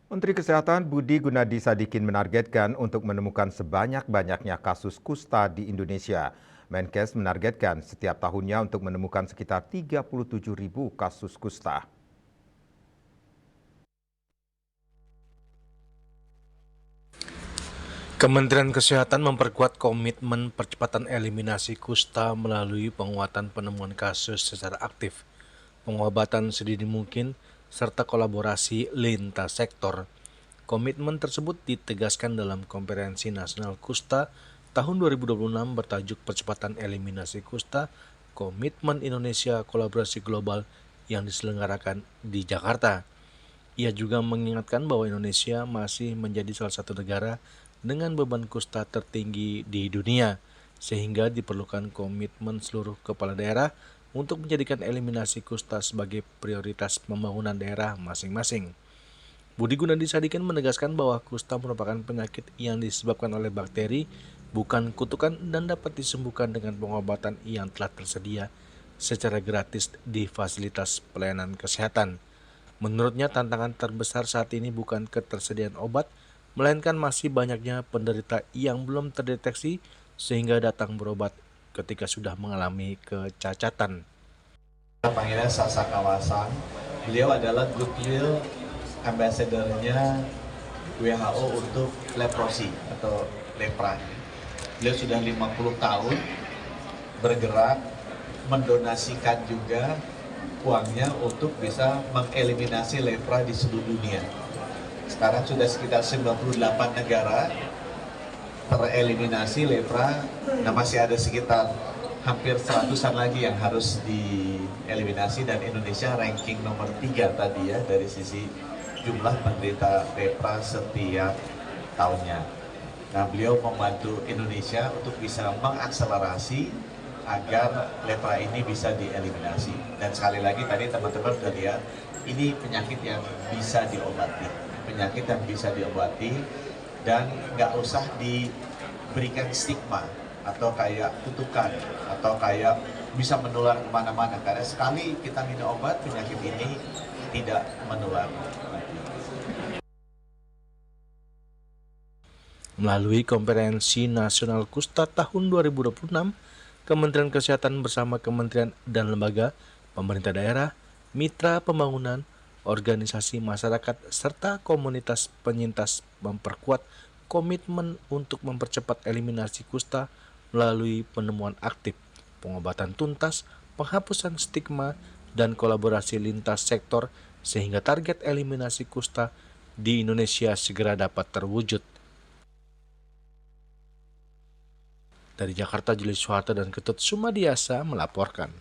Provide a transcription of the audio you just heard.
Menteri Kesehatan Budi Gunadi Sadikin menargetkan untuk menemukan sebanyak-banyaknya kasus kusta di Indonesia. Menkes menargetkan setiap tahunnya untuk menemukan sekitar 37.000 kasus kusta. Kementerian Kesehatan memperkuat komitmen percepatan eliminasi kusta melalui penguatan penemuan kasus secara aktif, pengobatan sedini mungkin, serta kolaborasi lintas sektor. Komitmen tersebut ditegaskan dalam Konferensi Nasional Kusta tahun 2026 bertajuk Percepatan Eliminasi Kusta, Komitmen Indonesia Kolaborasi Global yang diselenggarakan di Jakarta. Ia juga mengingatkan bahwa Indonesia masih menjadi salah satu negara dengan beban kusta tertinggi di dunia, sehingga diperlukan komitmen seluruh kepala daerah untuk menjadikan eliminasi kusta sebagai prioritas pembangunan daerah masing-masing. Budi Gunadi Sadikin menegaskan bahwa kusta merupakan penyakit yang disebabkan oleh bakteri, bukan kutukan, dan dapat disembuhkan dengan pengobatan yang telah tersedia secara gratis di fasilitas pelayanan kesehatan. Menurutnya tantangan terbesar saat ini bukan ketersediaan obat, melainkan masih banyaknya penderita yang belum terdeteksi sehingga datang berobat ketika sudah mengalami kecacatan. Panggilnya Sasa Kawasan. Beliau adalah Goodwill Ambassador-nya WHO untuk leprosi atau lepra. Beliau sudah 50 tahun bergerak, mendonasikan juga uangnya untuk bisa mengeliminasi lepra di seluruh dunia. Sekarang sudah sekitar 98 negara tereliminasi lepra, nah masih ada sekitar hampir 100-an lagi yang harus dieliminasi, dan Indonesia ranking nomor 3 tadi ya dari sisi jumlah penderita lepra setiap tahunnya. Nah, beliau membantu Indonesia untuk bisa mengakselerasi agar lepra ini bisa dieliminasi. Dan sekali lagi tadi teman-teman sudah lihat, ini penyakit yang bisa diobati, penyakit yang bisa diobati dan nggak usah diberikan stigma atau kayak kutukan atau kayak bisa menular kemana-mana, karena sekali kita minum obat penyakit ini tidak menular. Melalui Konferensi Nasional Kusta tahun 2026, Kementerian Kesehatan bersama kementerian dan lembaga, pemerintah daerah, mitra pembangunan, organisasi masyarakat, serta komunitas penyintas memperkuat komitmen untuk mempercepat eliminasi kusta melalui penemuan aktif, pengobatan tuntas, penghapusan stigma, dan kolaborasi lintas sektor sehingga target eliminasi kusta di Indonesia segera dapat terwujud. Dari Jakarta, Julius Soeharto dan Ketut Sumadiasa melaporkan.